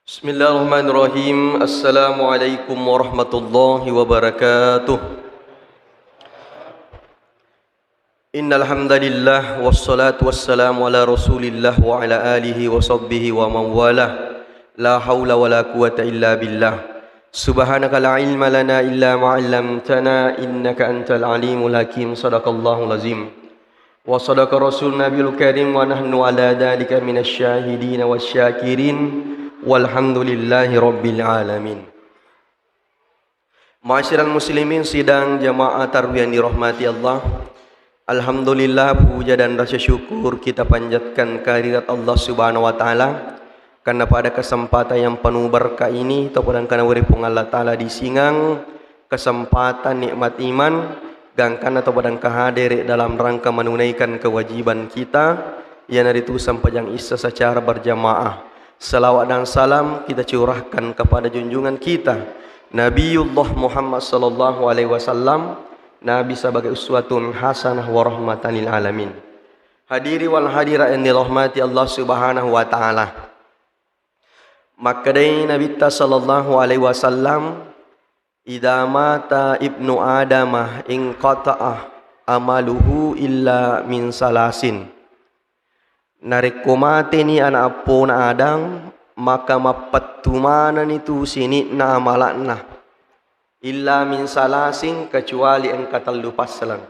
Bismillahirrahmanirrahim. Assalamualaikum warahmatullahi wabarakatuh. Innal hamdalillah wassalatu wassalamu ala Rasulillah wa ala alihi wa sahbihi wa man walah. La haula wala quwata illa billah. Subhanaka la ilma lana illa ma 'allamtana innaka antal alimul hakim. Shadaqallahul azim. Wa sadaqa rasul nabiyul karim wa nahnu ala dzalika minasy syahidin wasyakirin. Walhamdulillahi rabbil alamin. Ma'asyiral muslimin sidang jamaah tarawih yang dirahmati Allah. Alhamdulillah, puja dan rasa syukur kita panjatkan kehadirat Allah Subhanahu wa taala karena pada kesempatan yang penuh berkah ini ataupun karena wiripung Allah taala disingang kesempatan nikmat iman gangkan atau badan kehadir dalam rangka menunaikan kewajiban kita yang itu sampai yang isa secara berjamaah. Salawat dan salam kita curahkan kepada junjungan kita Nabiullah Muhammad sallallahu alaihi wasallam, Nabi sebagai uswatun hasanah wa rahmatan lil alamin. Hadiri wal hadirat yang dirahmati Allah Subhanahu wa taala. Maka dari Nabi sallallahu alaihi wasallam, idza mata ibnu adamah in qata'a amaluhu illa min salasin. Nariko mati ni anak pun Adam, maka mapatumanan itu sini na amalakna illa min salasin, kecuali engkau lupas selang.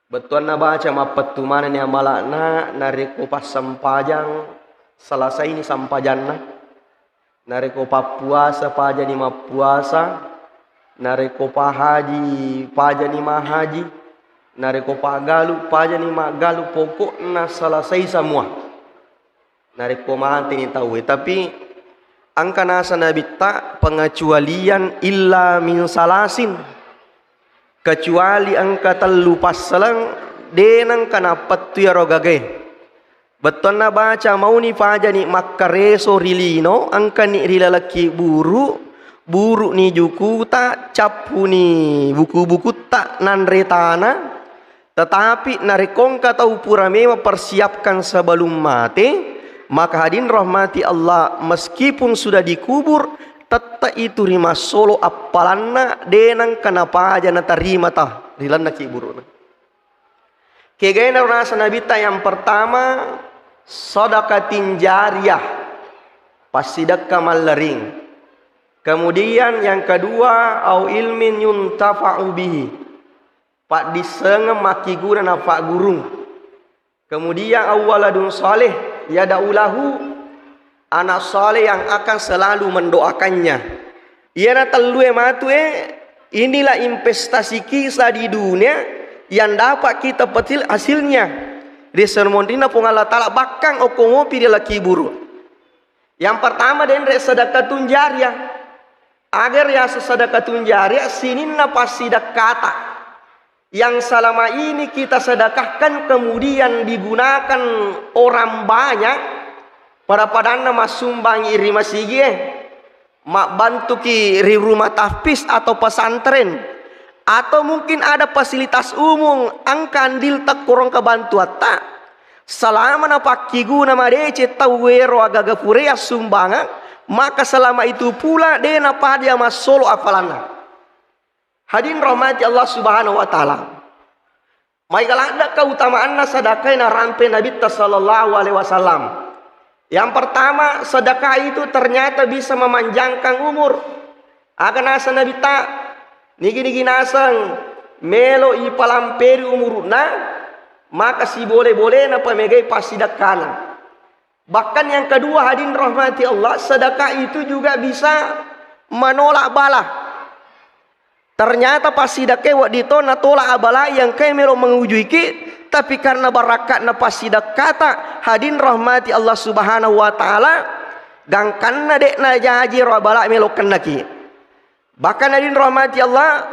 Betul na baca mapatumanan ni amalakna nariko pas sampajang selesai ni sampajanna, nariko papuasa paja ni mapuasa, nariko pahaji paja ni mahaji, nareko pagalu paja ni magalu, pokoknya selesai semua. Nareko mati ni tahu, tapi angka nasa Nabi tak pengecualian illa min salasin, kecuali angka terlupas selang denang kana patu ya rogage. Betul na baca mau ni paja ni makareso rilino angka ni rilalaki buru ni juku tak capu ni buku-buku tak nanretana. Tetapi narekongka tahu purame mempersiapkan sebelum mati, maka hadirin rahmati Allah, meskipun sudah dikubur tetap itu rima solo apalanna denang kenapa aja na terima tah rilan nak kiburu. Kegana rasa Nabi yang pertama sedekatin jariyah, pasidakka malaring. Kemudian yang kedua au ilmin yuntafa'u bihi, pak disengem maki guna nafak gurung. Kemudian awaladun saleh yadaulahu, anak saleh yang akan selalu mendoakannya. Ia telue matue, inilah investasi kita di dunia yang dapat kita petil hasilnya. Di sermondina pun Allah Ta'ala bakang okomopi dia laki buru. Yang pertama dendre sedekatun jariyah. Agar ya sedekatun jariyah sininna pasti kata yang selama ini kita sedekahkan kemudian digunakan orang banyak pada padana masumbang iri masigi mak bantu ki rumah tahfiz atau pesantren, atau mungkin ada fasilitas umum angka andil tak kurang kebantu tak selama napa kiguna madece tawero agaga purea sumbangan, maka selama itu pula dena pada masolo afalana. Hadirin rahmati Allah Subhanahu wa taala. Maikala ada keutamaan sedekah na rampe Nabi sallallahu alaihi wasallam. Yang pertama, sedekah itu ternyata bisa memanjangkan umur. Akan asa Nabi tak nigi nasang melo ipalamperi umurna, maka si boleh-boleh na pamegai pasidakana. Bahkan yang kedua, hadirin rahmati Allah, sedekah itu juga bisa menolak bala. Ternyata pasidake wadito na tolak abala yang kay melo mengujui ki, tapi karena barakat na pasidak kata hadirin rahmati Allah Subhanahu wa taala gangkan na dek na jaji ro abala melo kenaki. Bahkan hadirin rahmati Allah,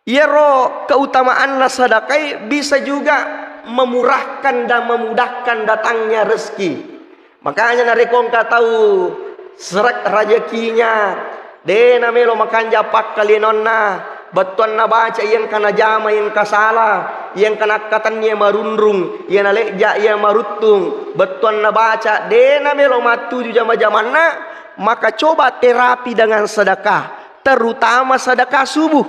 ia ro keutamaan na sedekah bisa juga memurahkan dan memudahkan datangnya rezeki. Makanya narekongka tahu serak rezekinya dena melo makan japak kalinonna, betuan na baca yang kana jama yang kasala, yang kana katannya marundrung, yang lekja yang marutung, betuan na baca dena melo matu jama jamanna, maka coba terapi dengan sedekah, terutama sedekah subuh.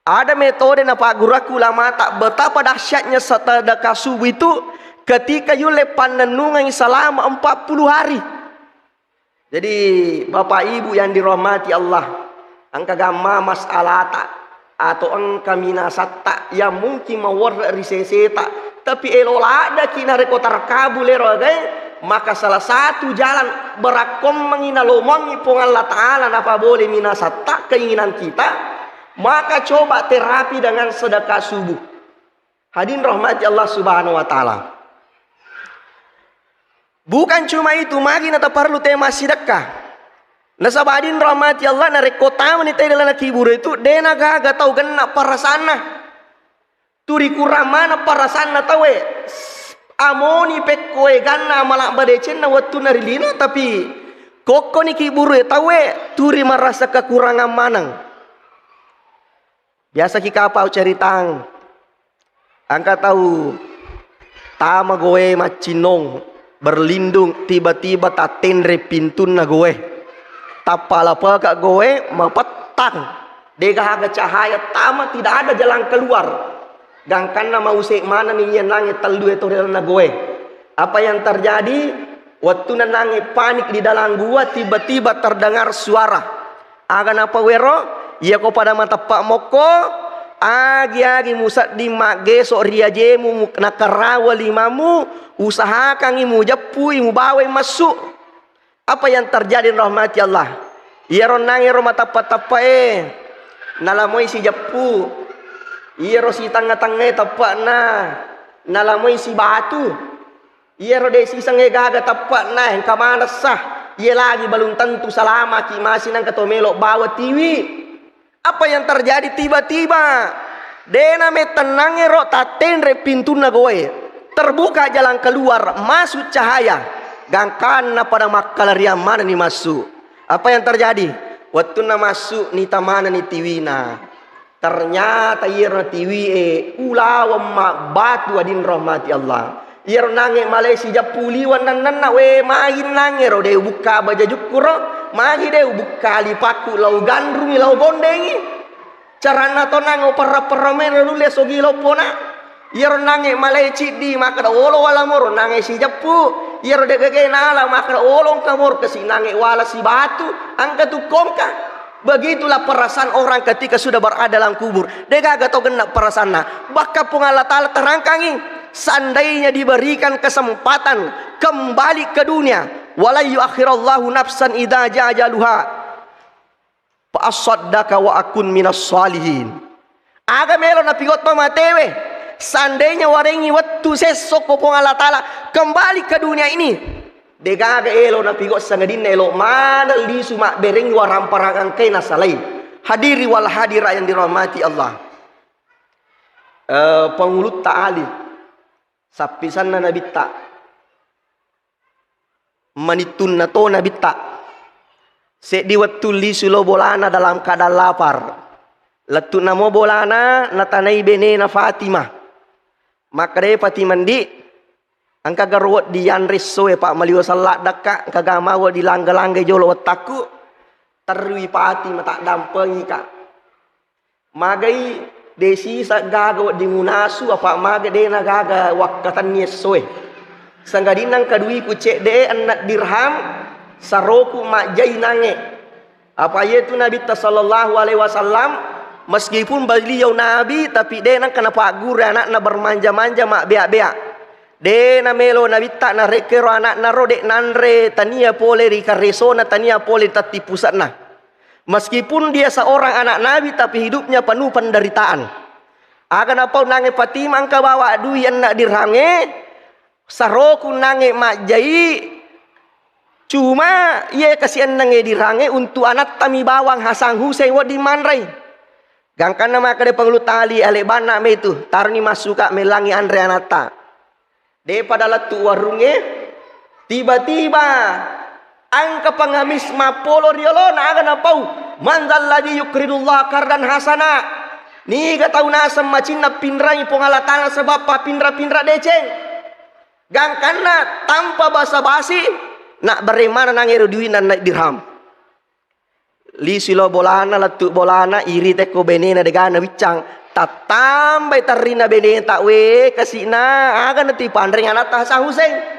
Ada metode na Pak Guraku ulama tak betapa dahsyatnya sedekah subuh itu ketika yule panenungan selama 40 hari. Jadi Bapak Ibu yang dirahmati Allah, angka gamma masalah tak atau angka minasata yang mungkin mawar riseseta tapi elola ada kina rekotar kabul maka salah satu jalan berakom menginalomongi pung Allah Ta'ala napa boleh minasata keinginan kita, maka coba terapi dengan sedekah subuh. Hadirin rahmati Allah Subhanahu wa Ta'ala. Bukan cuma itu, magi nata perlu tema sedekah. Nasabadin rahmati Allah na rekota ni tayo na kiburo itu dena gaga tau ganna para sana. Turi kuramana para sana tawe. Amoni pekkoe ganna malak badecen na waktu narilina tapi koko ni kiburo tawe turi merasa kekurangan manang. Biasa kikapau ceritang. Angka tahu tama goe macinong berlindung tiba-tiba tatendre pintun na goe. Tapala peka goe mapetang. Dega cahaya tama tidak ada jalan keluar. Gangkan na mausik mana nih yang langit teldu itu na goe. Apa yang terjadi? Waktu na nangis panik di dalam gua tiba-tiba terdengar suara. Agan apa wero? Ia ko pada mata Pak Moko. Agi musat di magesok riajemu nakarawa limamu. Usahakan imu japu imu bawa masuk. Apa yang terjadi rahmati Allah? Ia ronangi roma tapa-tapa nalamoy si japu. Ia ro si tanga-tanga tapak nalamoy si batu. Ia ro desi sange gaga tapak yang kamana sah. Ia lagi balun tentu salama ki masih nang katomelok bawa tiwi. Apa yang terjadi tiba-tiba? Dena me tenange ro tatendre pintu nagoe. Terbuka jalan keluar, masuk cahaya. Gangkana pada makalaria mana nih masuk. Apa yang terjadi? Waktu na masuk ni tamana ni tiwina. Ternyata ira tiwi ulawa batu adin rahmati Allah. Ira nange Malaysia japuliwan nan we main nange ro de buka baja jukuro, magi de buka lipaku lau gandrungi lau bondengi. Carana to nango para-paramen lule sogi lau pona. Iro nange Malaysia di maka olo wala moro nange si japu. Iro de gege nala maka olong kamor kasi nange wala si batu angka tu kongka. Begitulah perasaan orang ketika sudah berada dalam kubur. Dega gato genap perasaan. Baka pun Allah Ta'ala terangkangi. Seandainya diberikan kesempatan kembali ke dunia. Wala yuakhirallahu nafsan idha jajaluha. Fa'asaddaka wa akun minas salihin. Aga melo na pigot pamatewe. Seandainya warengi waktu sesok popong Allah Ta'ala kembali ke dunia ini. Degaga elo na pigot sangadin elo mana lisu mak bereng waramparang kena salai. Hadiri wal hadira yang dirahmati Allah. Pengulut ta'ali sapisan na nabita manitun na to nabita. Di waktu lisu lo bolana dalam keadaan lapar. Letu namo bolana natanai bene na Fatimah. Maka deh Fatimah di angka garwat di yanris soe Pak Maliwa salat dakak kagamawa di langga-langga jolo wataku terui Fatimah tak dampengi kak. Magai desi sak gaga di munasu apa maga de na gaga wakatan soe. Sanggadinang kadui ku cek de anak dirham saroku mak jai nange. Apa yaitu Nabi sallallahu alaihi wasallam meskipun beliau Nabi tapi dia nak kena pagur anak na bermanja-manja mak beak-beak. Dia na melo Nabi tak na rekero anak na rodek nanre tania pole rika resona tania pole tati pusat na. Meskipun dia seorang anak Nabi tapi hidupnya penuh penderitaan. Akan apa nange Fatimah angka bawa duit anak dirhange saroku nange mak jai. Cuma ia kasihan nange dirhange untuk anak tami bawang Hasan Hussein wa di manrai. Gangkan nama kade pengelut tali ale bana me itu tarni masuka melangi Andre Anata. De pada letu warungnya tiba-tiba angka pengamis mapolo riolo na aga napau manzal ladzi yukridullah kardan hasana. Ni ga tau nasam macina pindrai pongalatana sebab pa pindra-pindra deceng. Gangkanna tanpa basa-basi nak bagaimana nangero duit nan naik dirham. Li silo bolana latu bolana iri teko benena degana wicang tatambai tarina benena tak we kasina aga nanti pandring anak tah Hussein.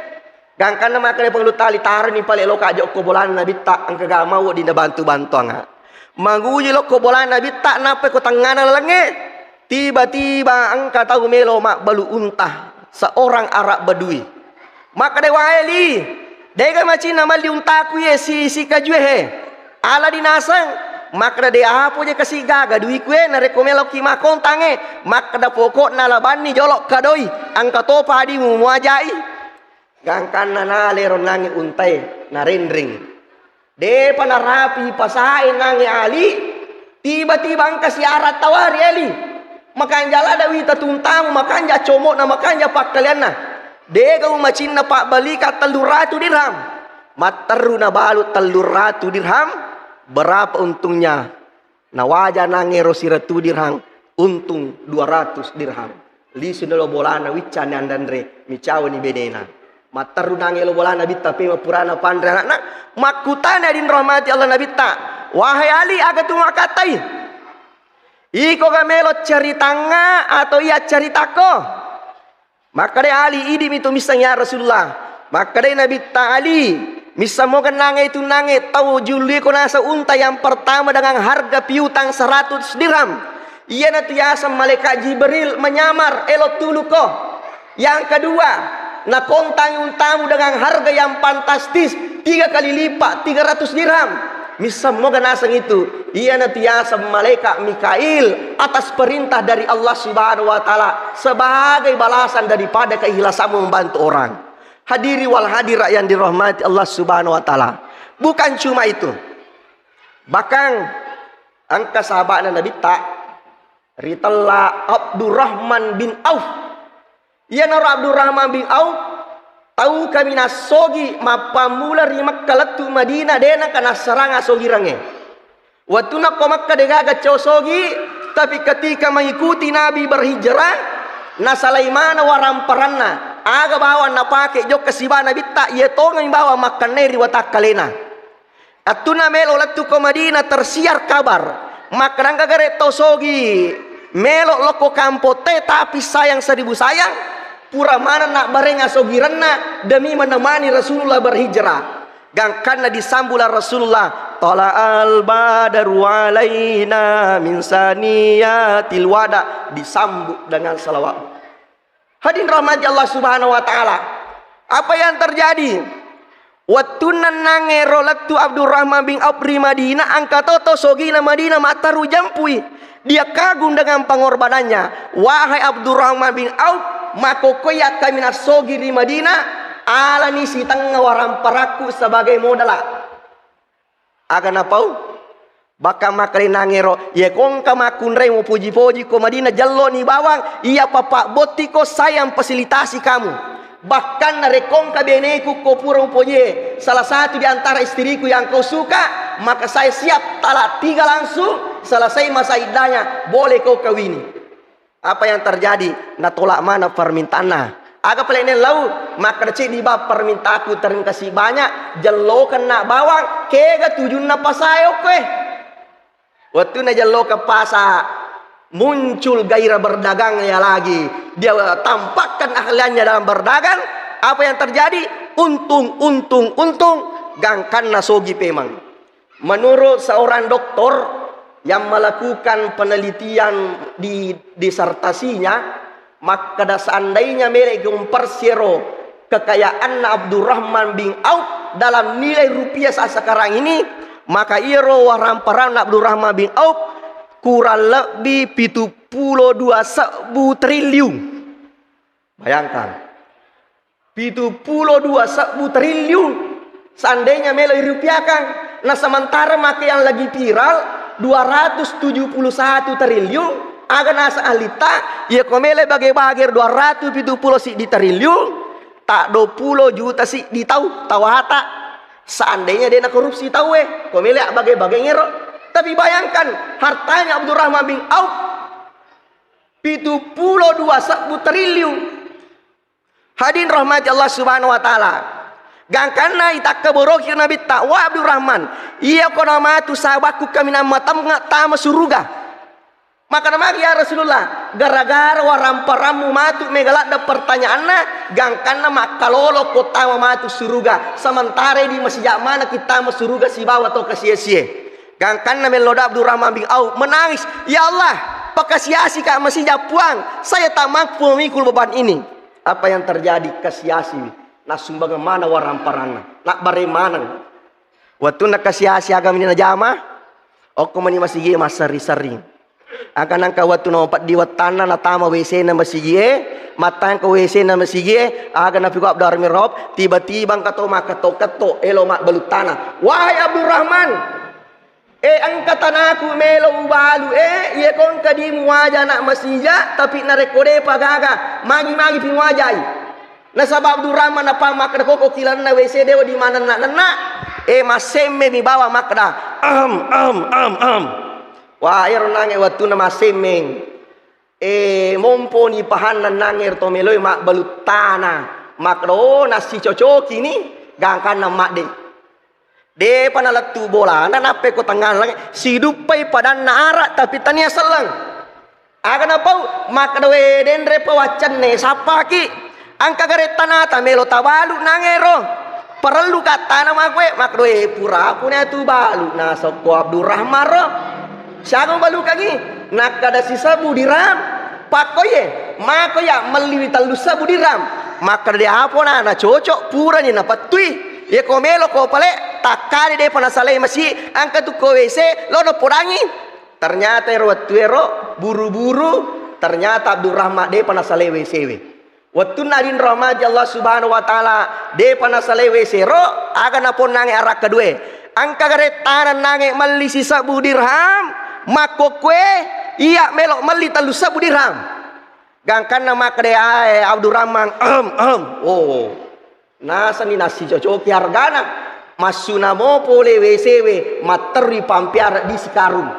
Gangkan nama kene penglu tali taruh ni pale loka joko bolana bitta angka gama wo dina bantu-bantu anga. Manguji loko bolana bitta nape ko tangana lenge. Tiba-tiba angka tahu melo mak balu untah seorang Arab Badui. Maka de waeli dega macina mali untaku ye si kajue he. Ala dinasang maka de apo je kasih gaga dui kue na rekomelo ki makon tange maka da pokok na labani jolok kadoi angka topa di mu muajai. Gangkan na leron nangi untai na rendring de panarapi pasain nangi ali tiba-tiba angka siarat tawari ali makan jala dawi tatuntamu makan ja comok na makan ja pak kalian na de kau macin na pak balika 300 dirham materu na balut 300 dirham berapa untungnya na wajah nangi rosiratu dirham untung 200 dirham li sunelo bolana wican andandre micaw ni benena materu nangi lo bolana bitta pe purana pandre anak makutana din rahmati Allah nabita wahai ali aga tu makatai iko gamelo ceritanga atau ia ceritako maka de ali idi mitu misanya Rasulullah maka de Nabi Ali misa mo nange itu nange tahu juli ko nasa unta yang pertama dengan harga piutang 100 dirham ia natiasa malaikat Jibril menyamar elok tuluko yang kedua na kontang untamu dengan harga yang fantastis 3 kali lipat 300 dirham misa mo ganasang itu ia natiasa malaikat Mikail atas perintah dari Allah Subhanahu wa taala sebagai balasan daripada keikhlasanmu membantu orang. Hadiri wal hadirat yang dirahmati Allah Subhanahu wa taala. Bukan cuma itu. Bahkan angka sahabat Nabi tak ritalla Abdurrahman bin Auf. Ia nara Abdurrahman bin Auf tahu kami nasogi mapamula rimak kalatu Madinah dena kana seranga sogi range. Waktu nak Makkah degaga sogi tapi ketika mengikuti Nabi berhijrah na Sulaimana waramparanna aga bawa na pake jok kasibana bitta ye tonga bawa makan neri watakalena. Atuna melo latu ko Madinah tersiar kabar makranga gare tosogi melo loko kampote tapi sayang 1000 sayang pura mana nak barenga sogiranna demi menemani Rasulullah berhijrah. Gangkanna disambula Rasulullah tala al badaru alaina min saniyatil wada disambut dengan salawat. Hadirin rahmati Allah Subhanahu wa taala. Apa yang terjadi? Waktu nanange rolatu Abdurrahman bin Auf Madinah angka toto sogina Madinah mataru jampui. Dia kagum dengan pengorbanannya. Wahai Abdurrahman bin Auf makokoya kami nasogi di Madinah ala ni si tengah waramparaku sebagai modala. Aga napau baka makari nangero ye kongka makunre mo puji-puji ko Madinah jallo ni bawang iya papa botiko sayang fasilitasi kamu bahkan narekongka beneku ko pura upoye salah satu di antara istriku yang kau suka maka saya siap talak 3 langsung selesai masa iddahnya boleh kau kawini. Apa yang terjadi na tolak mana permintaanna aga pelene lau maka cek di bab permintaanku terima kasih banyak jallo kena bawang kega tujunna pasayo kue. Waktu na jallo ke pasar muncul gairah berdagangnya lagi. Dia tampakkan ahliannya dalam berdagang. Apa yang terjadi? Untung. Gangkan nasogi pemang. Menurut seorang doktor yang melakukan penelitian di disertasinya, maka seandainya mereka mempersero kekayaan Abdurrahman bin Auf dalam nilai rupiah saat sekarang ini, maka iro waramparan Abdurrahman bin Auf kurang lebih 72 triliun. Bayangkan 72 triliun seandainya meloi rupiahkan. Nah sementara maka yang lagi viral 271 triliun aga nasa alita ya komele bagi-bagi 270 si di triliun tak 20 juta si di tahu hata seandainya dia nak korupsi tahu komele bagi-bagi ngero. Tapi bayangkan hartanya Abdurrahman bin Auf 72 triliun. Hadirin rahmati Allah Subhanahu wa taala. Gangkana itakka boroki nabi ta wa Abdurrahman iya ko nama tu sahabatku kami nama tama suruga maka nama ya Rasulullah gara-gara waramparamu matu megalak da pertanyaanna gangkana makalolo ko tama matu suruga sementara di masjid mana kita masuruga si bawa atau kesia-sia gangkana meloda Abdurrahman bin Auf menangis ya Allah pakasiasi kak masih japuang saya tak mampu memikul beban ini apa yang terjadi kesia-sia nak sumbangan mana waramparana nak baremana waktu nak kasih agama ni najama aku mani masih masari-sari akan angka waktu nampak di watana na tama WC na masih matang ke WC na masih akan nabi ko Abdul Rahman tiba-tiba kato makato elo mak balutana wahai Abdurrahman angkatan aku melo ubalu ye kon kadimu wajah nak masih tapi na rekode pagaga magi-magi pin wajai na sabab Abdurrahman apa makna koko kilan na WC dewa di mana nak maseme mi bawa makna wah air nange waktu na masemeng momponi pahanan nangir to meloi mak balutana makro nasi cocok ini gangkan na mak de panalatu bola na nape ko tangan lang sidupai padan na arak tapi tania selang akan apa makna we den repa wacan ne sapa ki angka garetanata melo tabalu nangero perlu kata nama gue makroe pura punya tu balu na soko Abdurrahman ro siapa balu kaki nak kada sisa budiram pakoye makoya meliwi talusa budiram maka dia apa na cocok pura ni na patui ye ko melo ko pale takali de pana saleh masih angka tu ko WC lo no podangi ternyata ero buru-buru ternyata Abdurrahman de pana saleh WC waktu nadin rahmat Allah subhanahu wa ta'ala de panasale wesero aga napon nange arak kedua angka garetanan nange mali sisa budirham mako kue iya melok mali talu sabu dirham gangkan nama kade Abdurrahman oh nasa ni nasi cocok hargana masuna mo pole WCW materi pampiar di Sikarung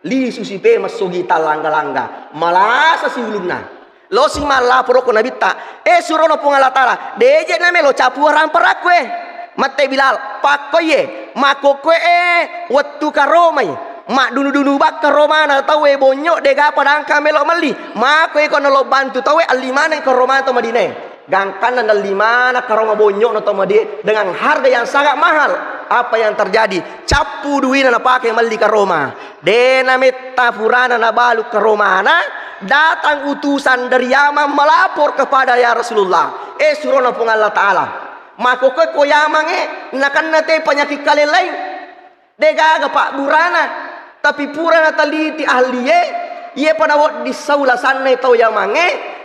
li susipe masugi talangga-langga malasa si ulunna lo si malah puroko nabita surono pungalatala deje name lo capu rampar akwe mate Bilal pakoye makokwe waktu karomai mak dunu bak karomana tawe bonyok dega padang kamelo mali makoye kono lo bantu tawe alimana karomana to madine gangkan dan limana karoma bonyok no to madine dengan harga yang sangat mahal apa yang terjadi capu duina na pakai mali karoma de name tapurana na balu karomana datang utusan dari Yaman melapor kepada ya Rasulullah surono pun Allah Ta'ala maka ko Yaman nakan nate penyakit kalian lain dega pak burana tapi purana taliti ahliye ye pada wak di saula sana tau Yaman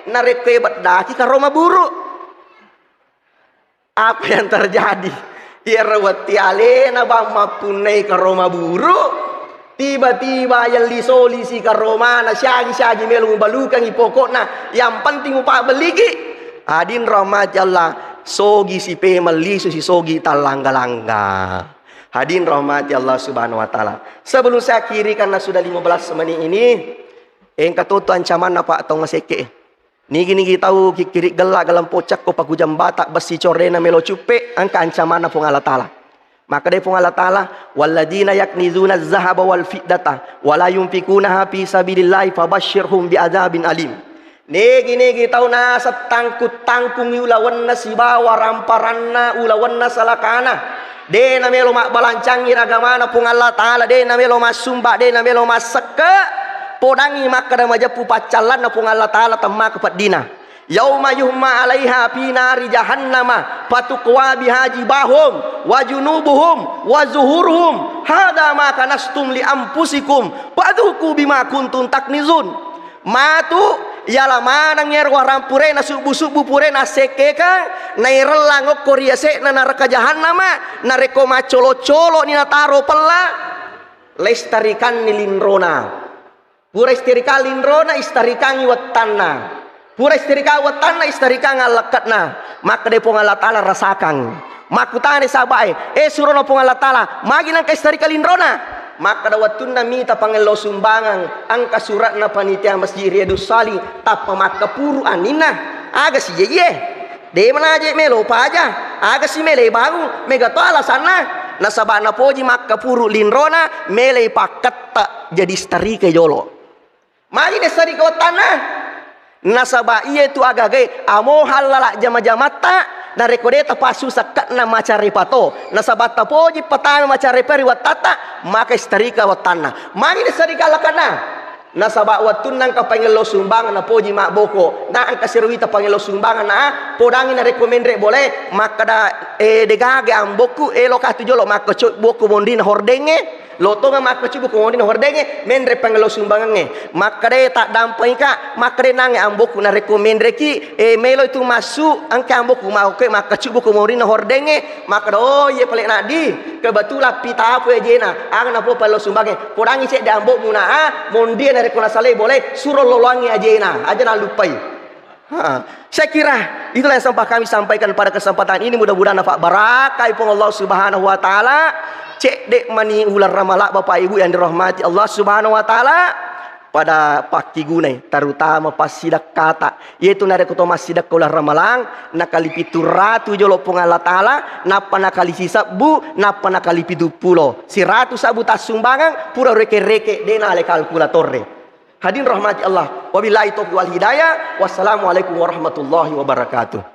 nareke badaki karoma buruk apa yang terjadi ya rawati alena bang mapunai karoma buruk tiba-tiba yang disolisi ke Romana syagi melu balukan pokoknya yang penting upah beligi adin rahmat Allah sogi si pemeli si sogi talangga-langga hadin rahmat Allah subhanahu wa ta'ala sebelum saya kiri karena sudah 15 menit ini katutu ancaman apa atau ngaseke nigi tahu kiri gelak dalam pocak ko paku jambata besi corena melo cupe angka ancaman apa Allah Ta'ala maka dari Allah Ta'ala walladzina yaknizuna az-zahaba wal fiddata wala yunfikunaha fi sabilillah fabashshirhum bi'adzabin alim negi tahu nasa tangkung ulawan nasibawa ramparanna ulawan nasalakana de namelo mak balancang iragamana pung Allah Ta'ala de namelo masumba de namelo maseke podangi maka da majapu pacalan na pung Allah Ta'ala tamma kepat dina yauma yuhma 'alaiha fi nari jahannama fatuqwa biha jibahum wa junubuhum wa zuhuruhum hadza ma kanastum li anfusikum fadhuku bima kuntum taknizun matu yala manang yer warampure na subu-subu pure na sekeka na irelangok koriase na neraka jahannama na reko macolo-colo ni na taro pella lestarikan nilinrona pura istirika linrona istarikan iwatanna pura istirika watana istirika ngalekatna maka depo Allah Ta'ala rasakan makutane sabai surono pong Allah Ta'ala magi nang istirika linrona maka dawatun mita pangelo sumbangan angka surat na panitia masjid Riyadus Salih tapa maka puru anina aga si ye de mana aja melo pa aja aga si mele baru mega to alasanna nasabana poji makka puru linrona mele pakatta jadi stari ke jolo magi ne stari ke tanah nasaba iye tu agage amo halala jama-jamata na rekodeta pasu sakat na macari pato nasabata poji patame macari peri watata maka starika watana magi ne starika lakana nasaba watun nang kapangelo sumbangan na poji mak boko na ang kasirwita pangelo sumbangan na podangi na rekomendre boleh maka da degage ang boku lokatu jolo maka coy boku mondi na hordenge loto nga maka cubu ko na hordenge mendre pangelo sumbangange maka de tak dampai ka maka de nange amboku na rekomendre ki melo itu masuk angka amboku mau ke maka cubu ko na hordenge maka oh ye pelek nadi kebetulan pita apa jena ang na po palo sumbange podangi cek de ambok muna mondi na rekona sale boleh suruh loloangi ajena aja na lupai. Saya kira itulah yang sempat kami sampaikan pada kesempatan ini, mudah-mudahan nafak barakah ipun Allah Subhanahu wa taala. Cek dek mani ular ramalak Bapak Ibu yang dirahmati Allah Subhanahu wa taala pada pagi gunai terutama pas sidak kata yaitu nare kutoma sidak ular ramalang nakali pitu ratu jolo pung Allah taala napa nakali sisabu napa nakali pitu pulo si ratu sabu tas sumbangan pura reke-reke dena le kalkulatorre. Hadirin rahmati Allah, wabillahi taufiq wal hidayah. Wassalamualaikum warahmatullahi wabarakatuh.